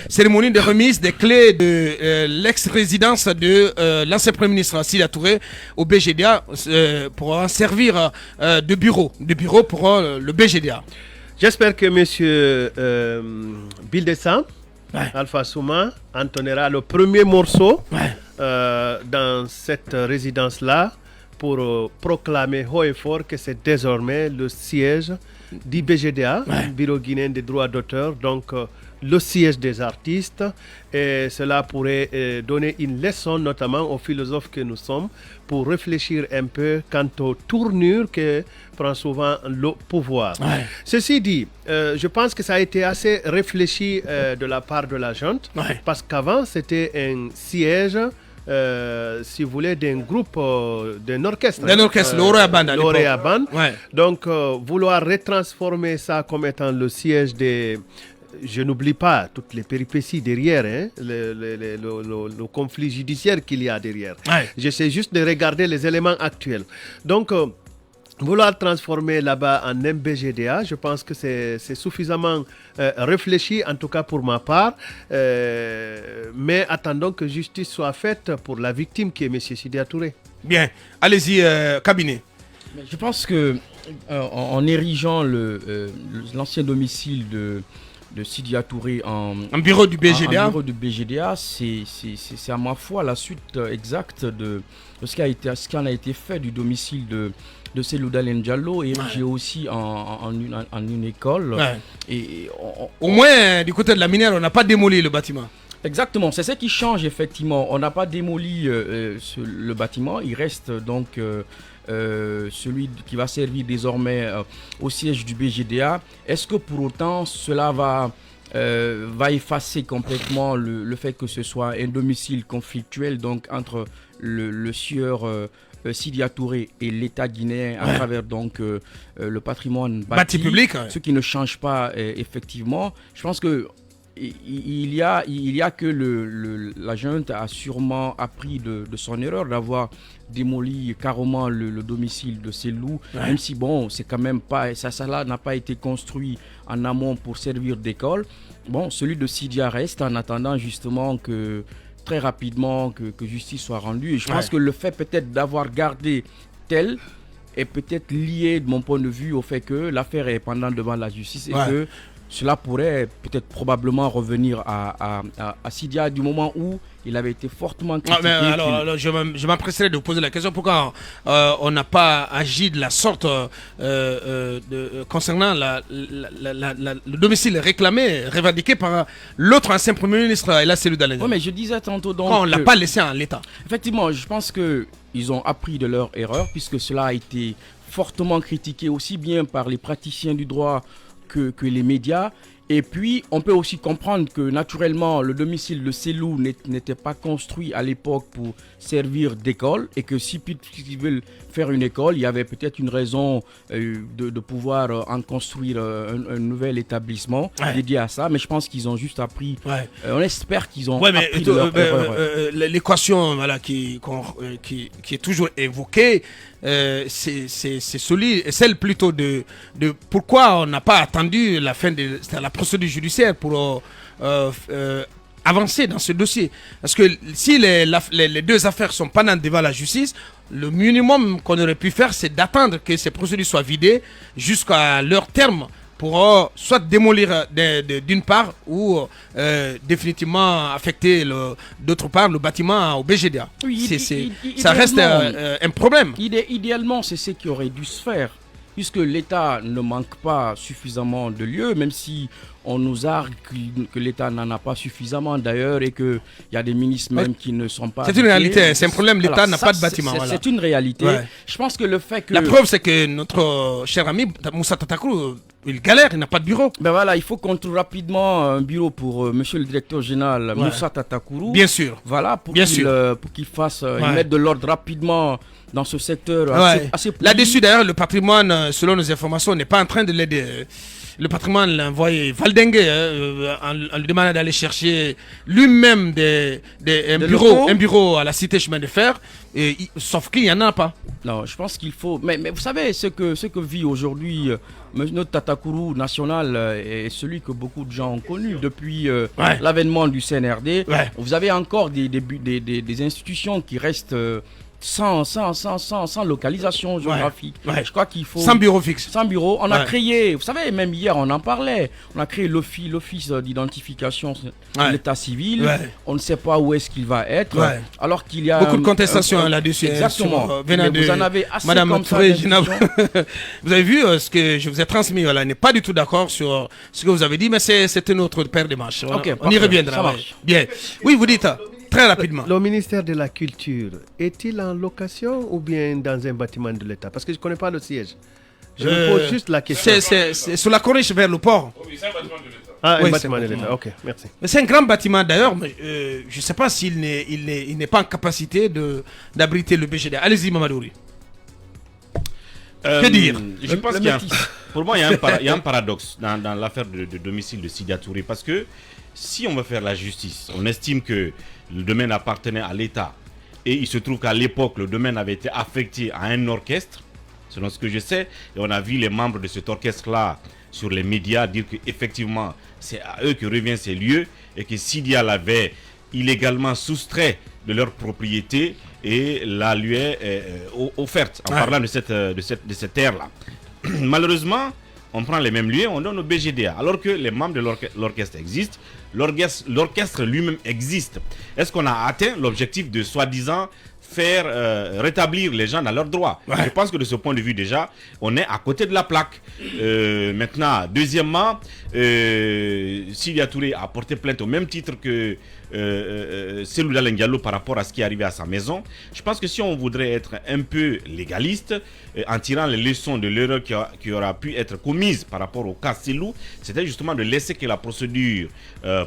Cérémonie de remise des clés de l'ex-résidence de l'ancien Premier ministre Sidi Touré au BGDA pour en servir de bureau pour le BGDA. J'espère que M. Bildessa, Alpha Souma, entonnera le premier morceau dans cette résidence-là pour proclamer haut et fort que c'est désormais le siège du BGDA, Bureau guinéen des droits d'auteur, donc le siège des artistes, et cela pourrait donner une leçon notamment aux philosophes que nous sommes pour réfléchir un peu quant aux tournures que prend souvent le pouvoir. Ceci dit, je pense que ça a été assez réfléchi de la part de la junte, parce qu'avant c'était un siège si vous voulez, d'un groupe, d'un orchestre. D'un orchestre, l'Orea Band. Donc, vouloir retransformer ça comme étant le siège des... Je n'oublie pas toutes les péripéties derrière, le conflit judiciaire qu'il y a derrière. J'essaie juste de regarder les éléments actuels. Donc, vouloir transformer là-bas en MBGDA, je pense que c'est suffisamment réfléchi, en tout cas pour ma part. Mais attendons que justice soit faite pour la victime qui est M. Sidi Touré. Bien, allez-y, cabinet. Mais je pense que en érigeant l'ancien domicile de Sidi Touré en bureau du BGDA, c'est à ma foi la suite exacte de ce qui en a été fait du domicile de Cellou Dalein Diallo, érigé aussi en une école. Et au moins, du côté de la minière, on n'a pas démoli le bâtiment. Exactement, c'est ce qui change effectivement. On n'a pas démoli le bâtiment, il reste donc celui qui va servir désormais au siège du BGDA. Est-ce que pour autant cela va effacer complètement le fait que ce soit un domicile conflictuel donc entre le sieur Sidi Touré et l'État guinéen à travers donc le patrimoine bâti public, ce qui ne change pas effectivement. Je pense que il y a que la junte a sûrement appris de son erreur d'avoir démoli carrément le domicile de Cellou, même si bon, c'est quand même pas ça là n'a pas été construit en amont pour servir d'école. Bon, celui de Sidia reste en attendant justement que très rapidement que justice soit rendue. Et je pense que le fait peut-être d'avoir gardé tel est peut-être lié de mon point de vue au fait que l'affaire est pendant devant la justice et que cela pourrait peut-être probablement revenir à Sidia du moment où il avait été fortement critiqué. Alors, je m'empresserai de vous poser la question pourquoi on n'a pas agi de la sorte concernant le domicile réclamé, revendiqué par l'autre ancien Premier ministre, et là c'est le Dalein. Oui, mais je disais tantôt donc. On ne l'a pas laissé en l'état. Effectivement, je pense qu'ils ont appris de leur erreur puisque cela a été fortement critiqué aussi bien par les praticiens du droit que les médias. Et puis, on peut aussi comprendre que naturellement, le domicile de Cellou n'était pas construit à l'époque pour servir d'école et que si ils veulent faire une école, il y avait peut-être une raison de pouvoir en construire un nouvel établissement dédié à ça. Mais je pense qu'ils ont juste appris. On espère qu'ils ont appris de leur erreur. L'équation qui est toujours évoquée, c'est celle plutôt de pourquoi on n'a pas attendu la fin de la procédure judiciaire pour avancer dans ce dossier. Parce que si les deux affaires sont pendant devant la justice, le minimum qu'on aurait pu faire, c'est d'attendre que ces procédures soient vidées jusqu'à leur terme pour soit démolir d'une part ou définitivement affecter d'autre part le bâtiment au BGDA. Ça reste un problème. Idéalement, c'est ce qui aurait dû se faire, puisque l'État ne manque pas suffisamment de lieux, même si on nous argue que l'État n'en a pas suffisamment d'ailleurs et qu'il y a des ministres même qui ne sont pas... C'est une réalité, c'est un problème, l'État n'a pas de bâtiment. C'est une réalité. Je pense que le fait que... La preuve, c'est que notre cher ami Moussa Tatakourou, il galère, il n'a pas de bureau. Ben voilà, il faut qu'on trouve rapidement un bureau pour monsieur le directeur général Moussa Tatakourou. Bien sûr. Voilà, pour qu'il fasse, il mette de l'ordre rapidement dans ce secteur assez Là-dessus, d'ailleurs, le patrimoine, selon nos informations, n'est pas en train de l'aider. le patrimoine l'a envoyé valdinguer en lui demandant d'aller chercher lui-même un bureau à la cité chemin de fer, sauf qu'il n'y en a pas. Non, je pense qu'il faut... Mais vous savez, ce que vit aujourd'hui notre Tatakourou national est celui que beaucoup de gens ont connu depuis l'avènement du CNRD. Ouais. Vous avez encore des institutions qui restent... sans localisation géographique. Ouais. Je crois qu'il faut... Sans bureau fixe. Sans bureau. On a créé, vous savez, même hier, on en parlait. On a créé l'office d'identification de l'état civil. Ouais. On ne sait pas où est-ce qu'il va être. Ouais. Alors qu'il y a... Beaucoup de contestations là-dessus. Exactement. Vous en avez assez Madame comme Touré, vous avez vu ce que je vous ai transmis. Voilà, n'est pas du tout d'accord sur ce que vous avez dit, mais c'était notre paire de manches. Voilà. Okay, on y reviendra. Ça marche. Bien. Oui, vous dites... Très rapidement. Le ministère de la Culture, est-il en location ou bien dans un bâtiment de l'État? Parce que je ne connais pas le siège. Je me pose juste la question. C'est sur la corniche vers le port. Oui, c'est un bâtiment de l'État. Ah, un bâtiment de l'État, ok, merci. Mais c'est un grand bâtiment d'ailleurs, mais je ne sais pas s'il n'est pas en capacité d'abriter le BGD. Allez-y, Mamadouri. Que dire? Je pense pour moi, il y a un paradoxe dans l'affaire de domicile de Sidya Touré, parce que si on veut faire la justice, on estime que le domaine appartenait à l'État et il se trouve qu'à l'époque, le domaine avait été affecté à un orchestre, selon ce que je sais, et on a vu les membres de cet orchestre-là sur les médias dire qu'effectivement, c'est à eux que reviennent ces lieux et que Sidya l'avait illégalement soustrait de leur propriété et la lui est offerte en parlant de cette terre-là. Malheureusement, on prend les mêmes lieux, on donne au BGDA, alors que les membres de l'orchestre existent, l'orchestre lui-même existe. Est-ce qu'on a atteint l'objectif de soi-disant faire rétablir les gens dans leurs droits? Je pense que de ce point de vue déjà, on est à côté de la plaque. Maintenant, deuxièmement, Sidya Touré a porté plainte au même titre que Selou Dalein Diallo par rapport à ce qui est arrivé à sa maison. Je pense que si on voudrait être un peu légaliste, en tirant les leçons de l'erreur qui aura pu être commise par rapport au cas Selou, c'était justement de laisser que la procédure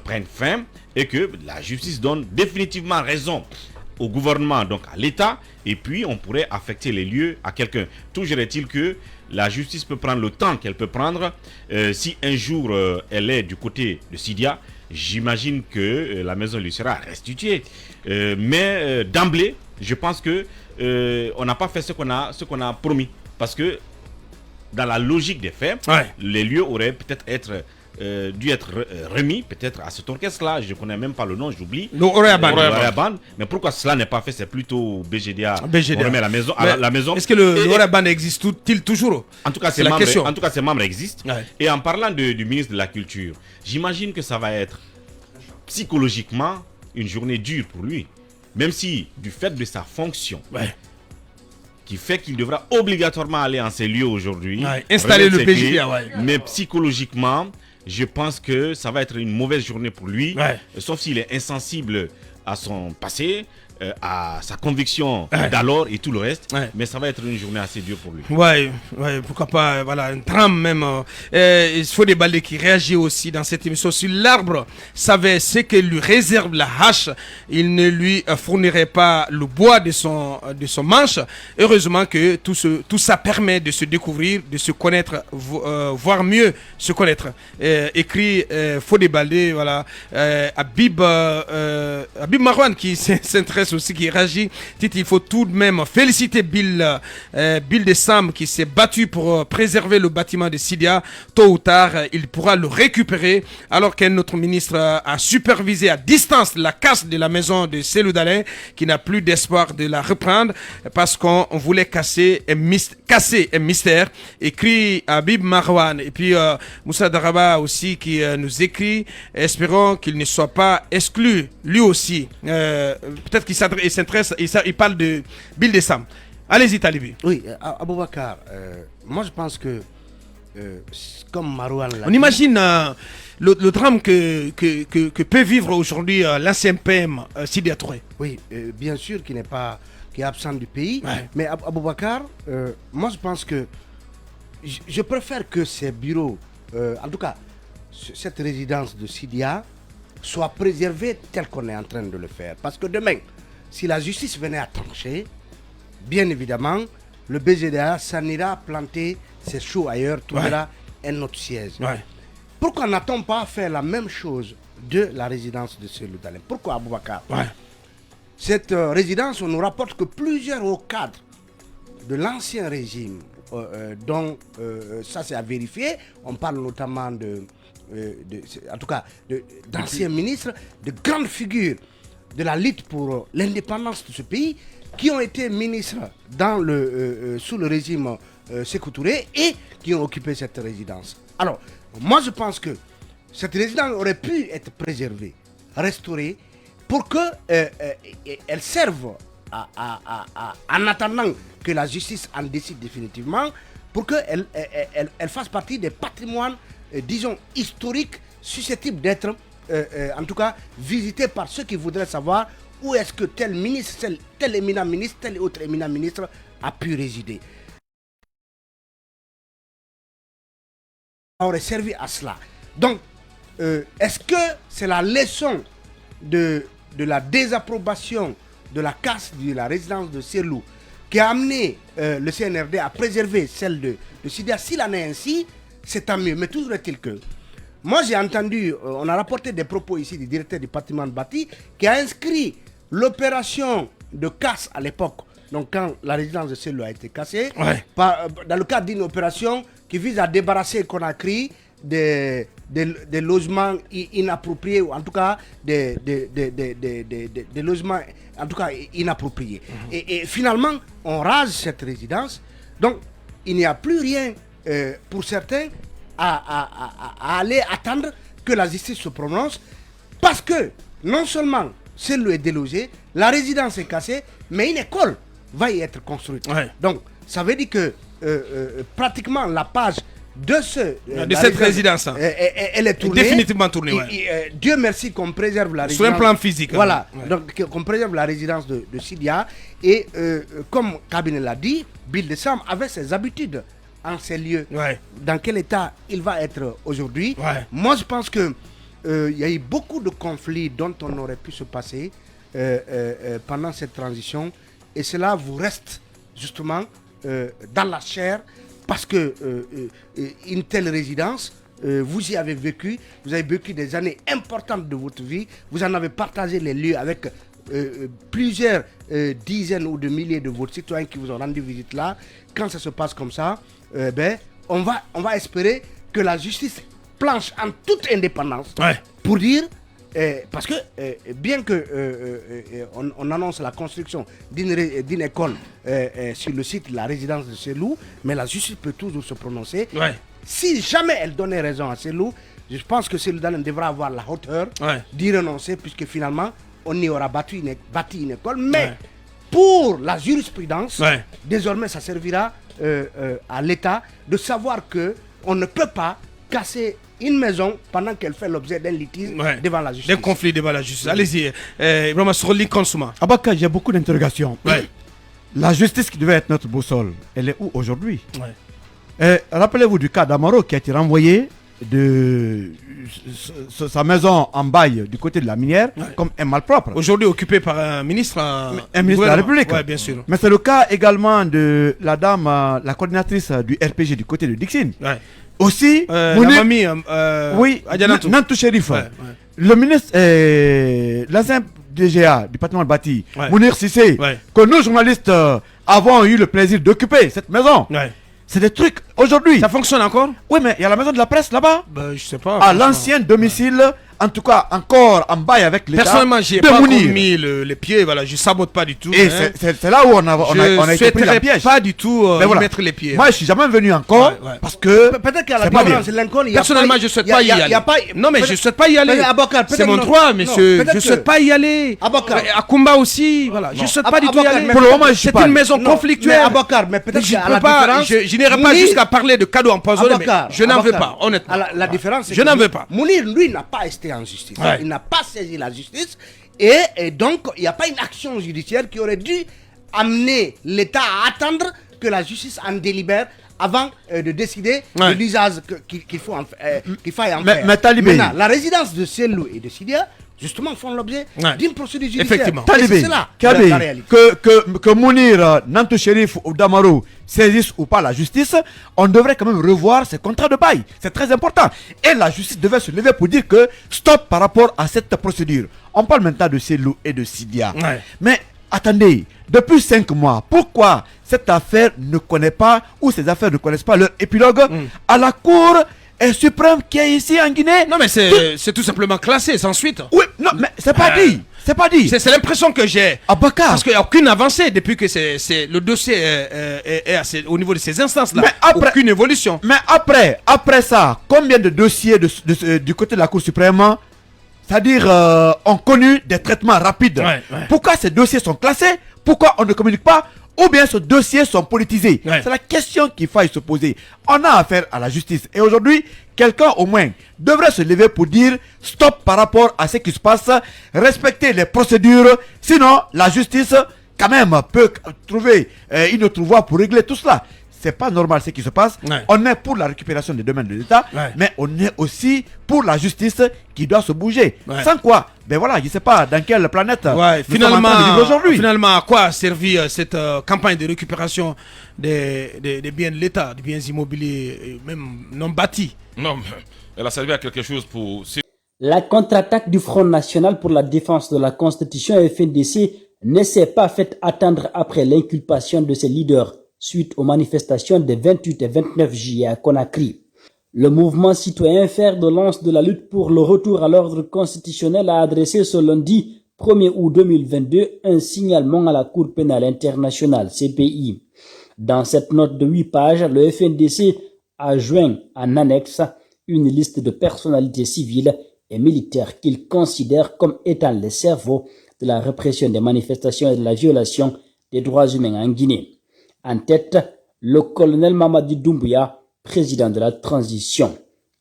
prenne fin et que la justice donne définitivement raison au gouvernement, donc à l'État, et puis on pourrait affecter les lieux à quelqu'un. Toujours est-il que la justice peut prendre le temps qu'elle peut prendre. Si un jour elle est du côté de Sidya, j'imagine que la maison lui sera restituée. Mais d'emblée, je pense que on n'a pas fait ce qu'on a promis. Parce que dans la logique des faits, les lieux auraient peut-être dû être remis peut-être à cet orchestre-là. Je ne connais même pas le nom, j'oublie. L'Oreaban. Mais pourquoi cela n'est pas fait? C'est plutôt BGDA. On remet la maison. La maison. Est-ce que l'Oreaban existe-t-il toujours? En tout cas, ses membres existent. Et en parlant du ministre de la Culture, j'imagine que ça va être psychologiquement une journée dure pour lui. Même si, du fait de sa fonction, qui fait qu'il devra obligatoirement aller en ces lieux aujourd'hui, installer le BGDA. Mais psychologiquement, je pense que ça va être une mauvaise journée pour lui, sauf s'il est insensible à son passé, à sa conviction d'alors et tout le reste, mais ça va être une journée assez dure pour lui. Pourquoi pas, voilà, un drame même. Il faut des balais qui réagissent aussi dans cette émission. Si l'arbre savait ce que lui réserve la hache, il ne lui fournirait pas le bois de son manche. Heureusement que tout ça permet de se découvrir, de se connaître, voire mieux se connaître. Écrit Fodé Baldé, voilà. Habib Marwan qui s'intéresse aussi, qui réagit. Il faut tout de même féliciter Bill de Sam qui s'est battu pour préserver le bâtiment de Sidya. Tôt ou tard, il pourra le récupérer, alors qu'un autre ministre a supervisé à distance la casse de la maison de Selou Dalein, qui n'a plus d'espoir de la reprendre parce qu'on voulait casser un mystère. Écrit Habib Marwan. Et puis Moussa Daraba aussi qui nous écrit, espérons qu'il ne soit pas exclu lui aussi. Peut-être qu'il s'intéresse, il parle de Bill de Sam. Allez-y, Talibi. Oui, Aboubacar, moi je pense que, comme Marouane l'a dit... On imagine le drame que peut vivre aujourd'hui l'ancien PM Sidya Touré. Oui, bien sûr qui est absent du pays. Mais Aboubacar, moi je pense que je préfère que ces bureaux, en tout cas cette résidence de Sidya, soit préservée telle qu'on est en train de le faire. Parce que demain, si la justice venait à trancher, bien évidemment, le BGDA s'en ira planter ses choux ailleurs, trouvera un autre siège. Ouais. Pourquoi n'a-t-on pas fait la même chose de la résidence de Cellou Dalein? Pourquoi Aboubacar? Ouais. Cette résidence, on nous rapporte que plusieurs hauts cadres de l'ancien régime, dont ça c'est à vérifier, on parle notamment d'anciens ministres, de grandes figures de la lutte pour l'indépendance de ce pays, qui ont été ministres sous le régime Sékou Touré et qui ont occupé cette résidence. Alors, moi je pense que cette résidence aurait pu être préservée, restaurée, pour qu'elle serve en attendant que la justice en décide définitivement, pour qu'elle fasse partie des patrimoines, disons, historiques, susceptibles d'être, en tout cas, visités par ceux qui voudraient savoir où est-ce que tel ministre, tel éminent ministre, tel autre éminent ministre a pu résider. Ça aurait servi à cela. Donc, est-ce que c'est la leçon de la désapprobation de la casse de la résidence de Cellou qui a amené le CNRD à préserver celle de Sidia? S'il en est ainsi, c'est tant mieux. Mais toujours est-il que, moi j'ai entendu, on a rapporté des propos ici du directeur du patrimoine bâti qui a inscrit l'opération de casse à l'époque, donc quand la résidence de Cellou a été cassée, dans le cadre d'une opération qui vise à débarrasser Conakry des logements inappropriés, ou en tout cas des logements en tout cas inappropriés. Et finalement, on rase cette résidence. Donc, il n'y a plus rien pour certains à aller attendre que la justice se prononce, parce que non seulement Cellou est délogé, la résidence est cassée, mais une école va y être construite. Ouais. Donc, ça veut dire que pratiquement la page de cette résidence, elle est tournée, définitivement tournée. Ouais. Dieu merci qu'on préserve la résidence. Sur un plan physique. Voilà, donc qu'on préserve la résidence de Sidia. Et comme Cabinet l'a dit, Bill de Sam avait ses habitudes en ces lieux. Ouais. Dans quel état il va être aujourd'hui? Ouais. Moi, je pense que il y a eu beaucoup de conflits dont on aurait pu se passer pendant cette transition. Et cela vous reste justement dans la chair, parce que une telle résidence, vous y avez vécu, vous avez vécu des années importantes de votre vie, vous en avez partagé les lieux avec plusieurs dizaines ou de milliers de vos citoyens qui vous ont rendu visite là. Quand ça se passe comme ça, on va espérer que la justice planche en toute indépendance, ouais, pour dire, parce que bien que on annonce la construction d'une école sur le site de la résidence de Cellou, mais la justice peut toujours se prononcer. Ouais. Si jamais elle donnait raison à Cellou, je pense que Cellou Dalein devra avoir la hauteur, ouais, d'y renoncer, puisque finalement on y aura bâti une école. Mais ouais, pour la jurisprudence, ouais, désormais ça servira à l'État de savoir que on ne peut pas casser une maison pendant qu'elle fait l'objet d'un litige, ouais, devant la justice. D'un conflit devant la justice. Allez-y, vraiment sur l'e-consumat. Abaka, j'ai beaucoup d'interrogations. Ouais. La justice qui devait être notre boussole, elle est où aujourd'hui? Ouais. Rappelez-vous du cas d'Amaro qui a été renvoyé de sa maison en bail du côté de la minière, ouais, comme un malpropre. Aujourd'hui occupé par un ministre. Un ministre de la République. Ouais, bien sûr. Mais c'est le cas également de la dame, la coordinatrice du RPG du côté de Dixine. Ouais. Aussi, la mamie, oui, Nantou Chérif. Ouais, ouais. Le ministre, l'ancien DGA du patrimoine bâti, ouais, Mounir Sissé, ouais, que nous journalistes avons eu le plaisir d'occuper cette maison. Ouais. C'est des trucs aujourd'hui. Ça fonctionne encore? Oui, mais il y a la maison de la presse là-bas. Je sais pas. À l'ancien domicile, ouais, en tout cas encore en bail avec l'État. Personnellement, j'y ai pas mis les pieds, voilà, je sabote pas du tout. Et hein, c'est là où on a été pris la piège. Pas du tout voilà, mettre les pieds. Moi, je suis jamais venu encore, ouais, ouais, parce que peut-être qu'à la différence, Lincoln, personnellement, je souhaite pas y aller. Non, mais je souhaite pas y aller. C'est mon droit, monsieur. Je souhaite pas y aller. À Kumba aussi, voilà. Je souhaite pas du tout y aller. Pour le moment, je suis pas. C'est une maison conflictuelle. Mais peut-être qu'à la différence, je n'irai pas jusqu'à parler de cadeaux empoisonnés, mais je n'en veux pas, honnêtement. La différence, c'est que je n'en veux pas. Mounir, lui, n'a pas été en justice. Il n'a pas saisi la justice, et donc il n'y a pas une action judiciaire qui aurait dû amener l'État à attendre que la justice en délibère avant de décider de l'usage qu'il faut qu'il faille en faire. Mais Talibé, maintenant, la résidence de Cellou et de Sidia, justement, font l'objet d'une procédure judiciaire. Effectivement. Talibé, c'est là Kabi, la réalité. que Mounir, Nantou Chérif ou Damaro saisissent ou pas la justice, on devrait quand même revoir ces contrats de bail. C'est très important. Et la justice devait se lever pour dire que stop par rapport à cette procédure. On parle maintenant de Cellou et de Sidia. Mais attendez, depuis 5 mois, pourquoi cette affaire ne connaît pas, ou ces affaires ne connaissent pas leur épilogue à la Cour suprême qui est ici en Guinée? Non, mais c'est tout simplement classé, sans suite. Oui, non, mais c'est pas dit. C'est pas dit. C'est l'impression que j'ai. Abakar. Parce qu'il n'y a aucune avancée depuis que le dossier est au niveau de ces instances-là. Mais après, aucune évolution. Mais après ça, combien de dossiers du côté de la Cour suprême, c'est-à-dire ont connu des traitements rapides? Pourquoi ces dossiers sont classés? Pourquoi on ne communique pas? Ou bien ces dossiers sont politisés? C'est la question qu'il faut se poser. On a affaire à la justice. Et aujourd'hui, quelqu'un au moins devrait se lever pour dire stop par rapport à ce qui se passe, respecter les procédures. Sinon, la justice, quand même, peut trouver une autre voie pour régler tout cela. C'est pas normal ce qui se passe. On est pour la récupération des domaines de l'État, mais on est aussi pour la justice qui doit se bouger. Sans quoi, ben voilà, je sais pas dans quelle planète nous sommes en train de vivre aujourd'hui. Finalement, à quoi a servi cette campagne de récupération des biens de l'État, des biens immobiliers, même non bâtis? Non, mais elle a servi à quelque chose pour... La contre-attaque du Front National pour la défense de la Constitution FNDC ne s'est pas fait attendre après l'inculpation de ses leaders suite aux manifestations des 28 et 29 juillet à Conakry. Le mouvement citoyen fer de lance de la lutte pour le retour à l'ordre constitutionnel a adressé ce lundi 1er août 2022 un signalement à la Cour pénale internationale CPI. Dans cette note de 8 pages, le FNDC a joint en annexe une liste de personnalités civiles et militaires qu'il considère comme étant les cerveaux de la répression des manifestations et de la violation des droits humains en Guinée. En tête, le colonel Mamadi Doumbouya, président de la transition.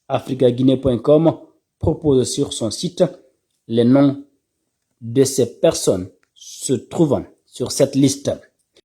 africaguinée.com propose sur son site les noms de ces personnes se trouvant sur cette liste.